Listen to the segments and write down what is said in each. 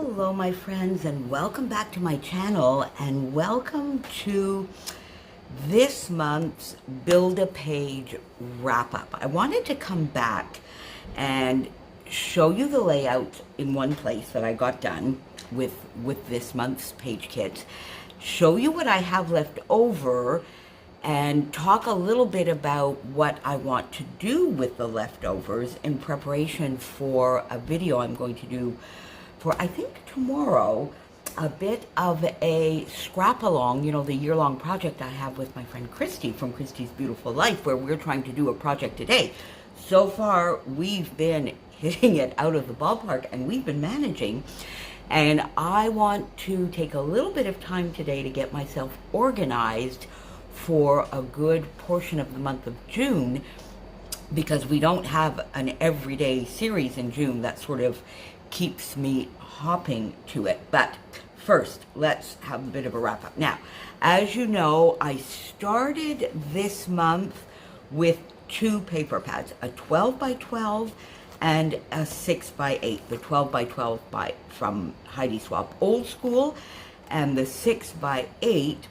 Hello my friends, and welcome back to my channel, and welcome to this month's Build a Page wrap-up. I wanted to come back and show you the layout in one place that I got done with this month's page kit, show you what I have left over, and talk a little bit about what I want to do with the leftovers in preparation for a video I'm going to do for, I think, tomorrow, a bit of a scrap along, you know, the year-long project I have with my friend Christy from Christy's Beautiful Life, where we're trying to do a project today. So far, we've been hitting it out of the ballpark, and we've been managing. And I want to take a little bit of time today to get myself organized for a good portion of the month of June, because we don't have an everyday series in June that sort of keeps me hopping to it. But first, let's have a bit of a wrap up. Now, as you know, I started this month with two paper pads, a 12 by 12 and a 6 by 8. The 12 by 12 from Heidi Swapp Old School, and the 6 by 8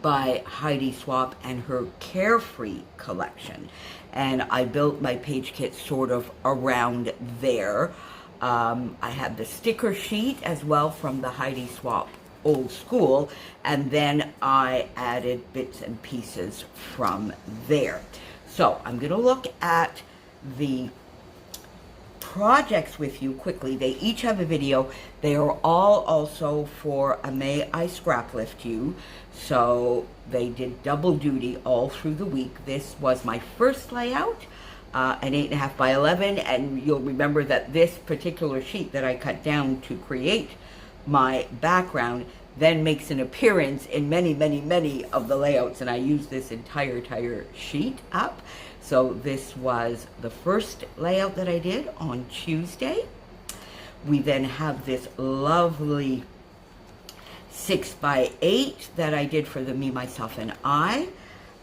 by Heidi Swapp and her Carefree collection. And I built my page kit sort of around there. I had the sticker sheet as well from the Heidi Swapp Old School, and then I added bits and pieces from there. So I'm going to look at the projects with you quickly. They each have a video. They are all also for a May I Scrap Lift You, so they did double duty all through the week. This was my first layout, an 8.5 by 11, and you'll remember that this particular sheet that I cut down to create my background then makes an appearance in many of the layouts, and I use this entire sheet up. So this was the first layout that I did on Tuesday. We then have this lovely 6 by 8 that I did for the Me, Myself, and I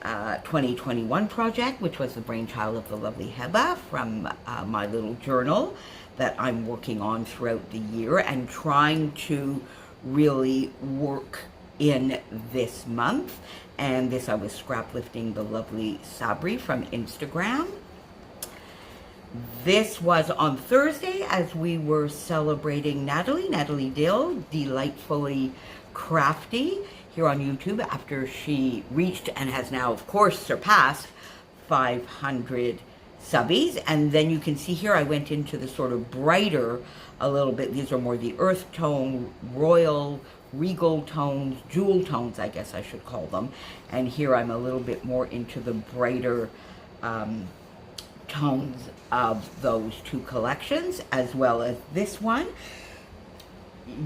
2021 project, which was the brainchild of the lovely Heba from my little journal that I'm working on throughout the year and trying to really work in this month. And this, I was scrap lifting the lovely Sabri from Instagram. This was on Thursday as we were celebrating Natalie Dill, Delightfully Crafty, here on YouTube, after she reached and has now, of course, surpassed 500 subbies. And then you can see here I went into the sort of brighter a little bit. These are more the earth tone, royal, regal tones, jewel tones, I guess I should call them. And here I'm a little bit more into the brighter tones of those two collections, as well as this one.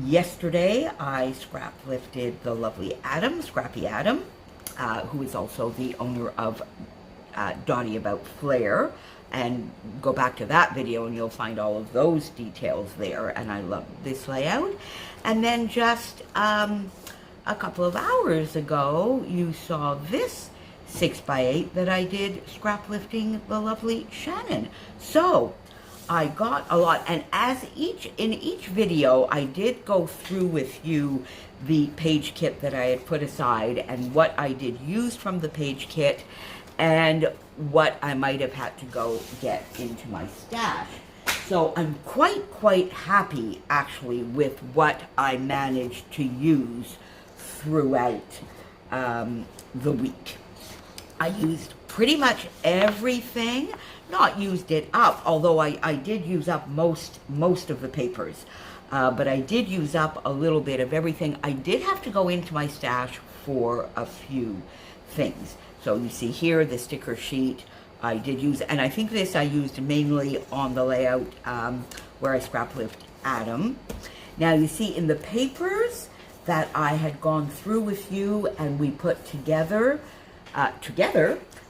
Yesterday, I scrap lifted the lovely Adam, Scrappy Adam, who is also the owner of Dottie About Flair. And go back to that video and you'll find all of those details there. And I love this layout. And then just a couple of hours ago, you saw this 6 by 8 that I did scrap lifting the lovely Shannon. So I got a lot, and in each video I did go through with you the page kit that I had put aside and what I did use from the page kit and what I might have had to go get into my stash. So I'm quite happy actually with what I managed to use throughout the week. I used pretty much everything, not used it up, although I did use up most of the papers, but I did use up a little bit of everything. I did have to go into my stash for a few things. So you see here the sticker sheet I did use, and I think this I used mainly on the layout where I scrap lift Adam. Now you see in the papers that I had gone through with you and we put together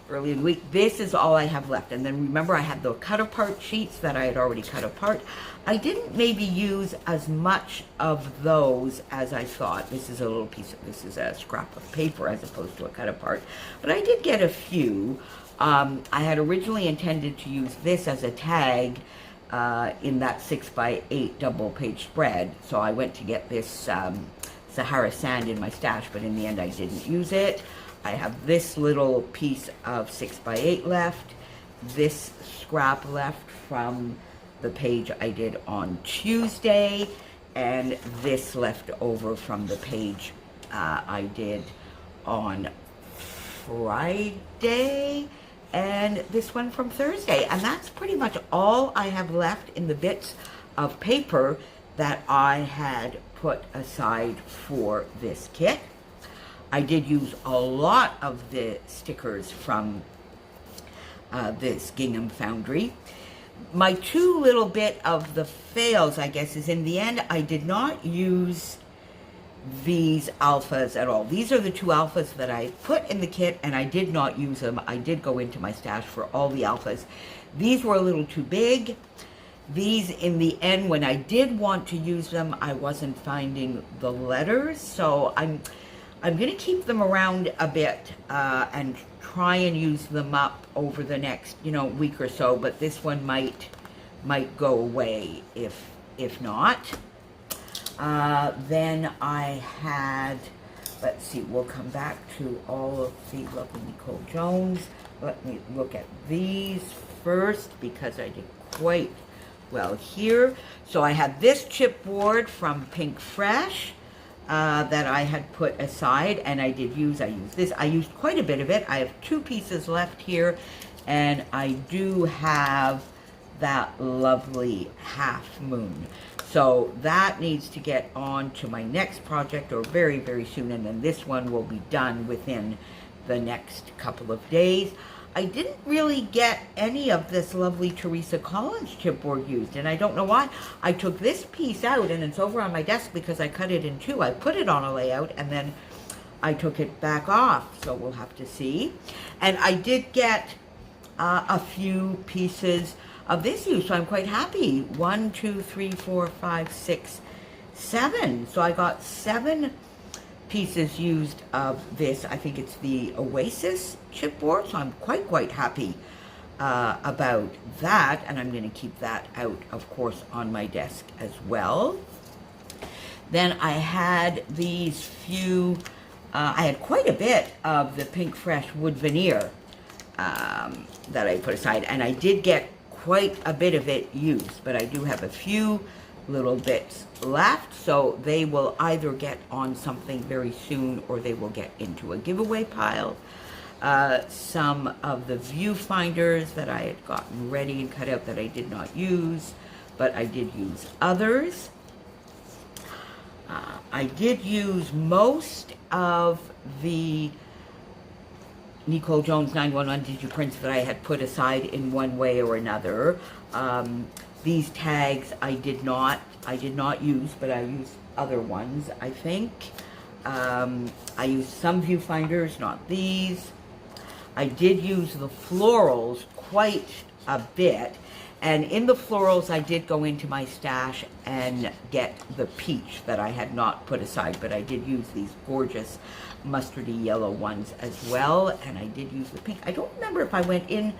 early in the week, this is all I have left. And then remember I had the cut apart sheets that I had already cut apart. I didn't maybe use as much of those as I thought. This is a little piece of, this is a scrap of paper as opposed to a cut apart. But I did get a few. I had originally intended to use this as a tag in that 6x8 double page spread. So I went to get this Sahara sand in my stash, but in the end I didn't use it. I have this little piece of 6x8 left, this scrap left from the page I did on Tuesday, and this left over from the page I did on Friday, and this one from Thursday. And that's pretty much all I have left in the bits of paper that I had put aside for this kit. I did use a lot of the stickers from this gingham foundry. My two little bit of the fails, I guess, is in the end I did not use these alphas at all. These are the two alphas that I put in the kit, and I did not use them. I did go into my stash for all the alphas. These were a little too big. These, in the end, when I did want to use them, I wasn't finding the letters, so I'm going to keep them around a bit and try and use them up over the next, week or so. But this one might go away if not. Then I had, let's see, we'll come back to all of the lovely Nicole Jones. Let me look at these first because I did quite well here. So I have this chipboard from Pink Fresh that I had put aside, and I used this. I used quite a bit of it. I have 2 pieces left here, and I do have that lovely half moon. So that needs to get on to my next project, or very, very soon, and then this one will be done within the next couple of days. I didn't really get any of this lovely Teresa Collins chipboard used, and I don't know why. I took this piece out, and it's over on my desk because I cut it in 2. I put it on a layout, and then I took it back off, so we'll have to see. And I did get a few pieces of this used, so I'm quite happy. 1, 2, 3, 4, 5, 6, 7. So I got 7 pieces used of this. I think it's the Oasis chipboard, so I'm quite happy about that, and I'm going to keep that out, of course, on my desk as well. Then I had these few, I had quite a bit of the Pink Fresh wood veneer that I put aside, and I did get quite a bit of it used, but I do have a few little bits left, so they will either get on something very soon or they will get into a giveaway pile. Some of the viewfinders that I had gotten ready and cut out that I did not use, but I did use others. I did use most of the Nicole Jones 911 digiprints that I had put aside in one way or another. These tags I did not use, but I used other ones, I think. I used some viewfinders, not these. I did use the florals quite a bit, and in the florals I did go into my stash and get the peach that I had not put aside, but I did use these gorgeous mustardy yellow ones as well, and I did use the pink. I don't remember if I went in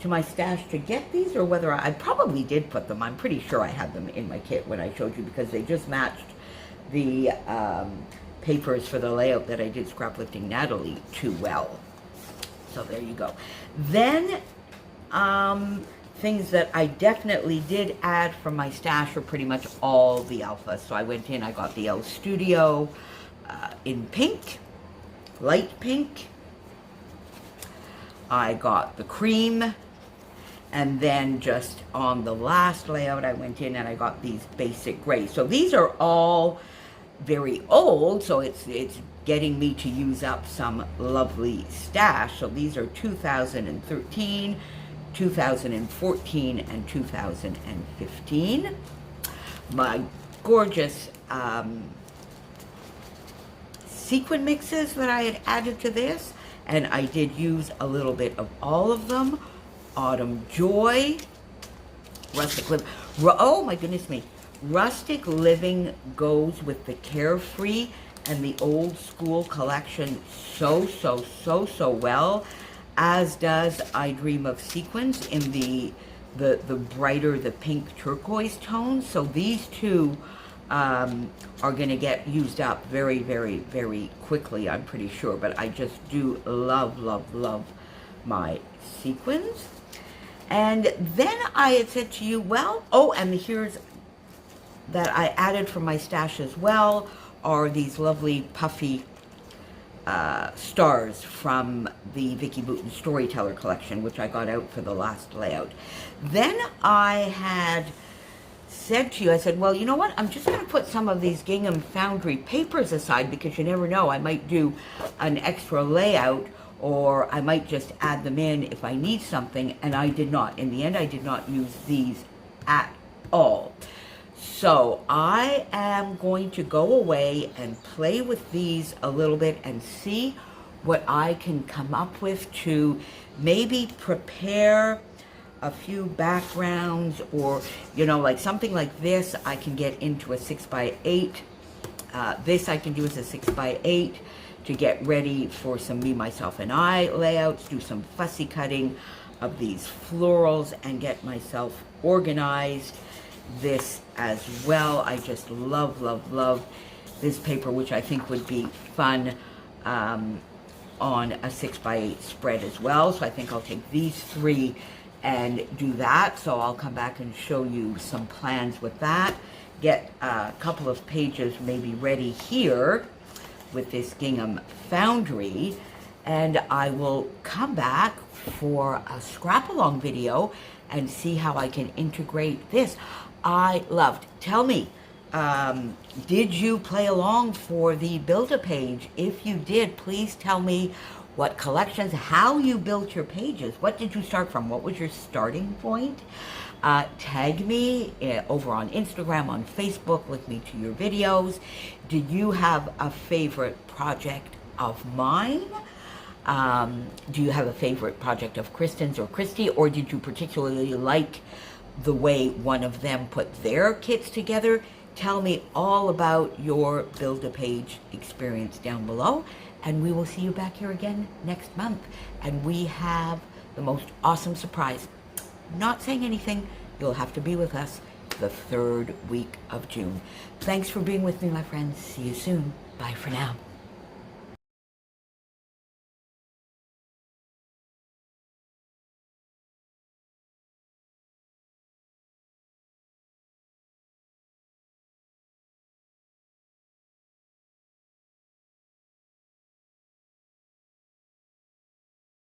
to my stash to get these or whether I probably did put them. I'm pretty sure I had them in my kit when I showed you because they just matched the papers for the layout that I did Scraplifting Natalie too well. So there you go. Then things that I definitely did add from my stash are pretty much all the alphas. So I went in, I got the L Studio in pink, light pink. I got the cream, and then just on the last layout I went in and I got these basic grays. So these are all very old, so it's getting me to use up some lovely stash. So these are 2013, 2014, and 2015. My gorgeous sequin mixes that I had added to this, and I did use a little bit of all of them. Autumn Joy, Rustic Living. Oh my goodness me. Rustic Living goes with the Carefree and the Old School collection so well, as does I Dream of Sequins in the the brighter, the pink turquoise tones. So these two are going to get used up very, very, very quickly, I'm pretty sure. But I just do love, love, love my sequins. And then I had said to you, well, oh, and here's that I added from my stash as well are these lovely puffy stars from the Vicki Boutin Storyteller collection, which I got out for the last layout. Then I had said to you, I said, well, you know what? I'm just going to put some of these Gingham Foundry papers aside because you never know. I might do an extra layout, or I might just add them in if I need something, and I did not. In the end, I did not use these at all. So I am going to go away and play with these a little bit and see what I can come up with to maybe prepare a few backgrounds, or, you know, like something like this I can get into a 6x8. This I can do as a 6x8 to get ready for some me, myself, and I layouts, do some fussy cutting of these florals and get myself organized. This as well. I just love, love, love this paper, which I think would be fun on a 6x8 spread as well. So I think I'll take these three and do that. So I'll come back and show you some plans with that. Get a couple of pages maybe ready here with this Gingham Foundry, and I will come back for a scrap-along video and see how I can integrate this. I loved. Tell me, did you play along for the Build-A-Page? If you did, please tell me what collections, how you built your pages. What did you start from? What was your starting point? Tag me over on Instagram, on Facebook, link me to your videos. Did you have a favorite project of mine? Do you have a favorite project of Kristin's or Christy, or did you particularly like the way one of them put their kits together? Tell me all about your Build-A-Page experience down below, and we will see you back here again next month. And we have the most awesome surprise. Not saying anything, you'll have to be with us the 3rd week of June. Thanks for being with me, my friends. See you soon. Bye for now.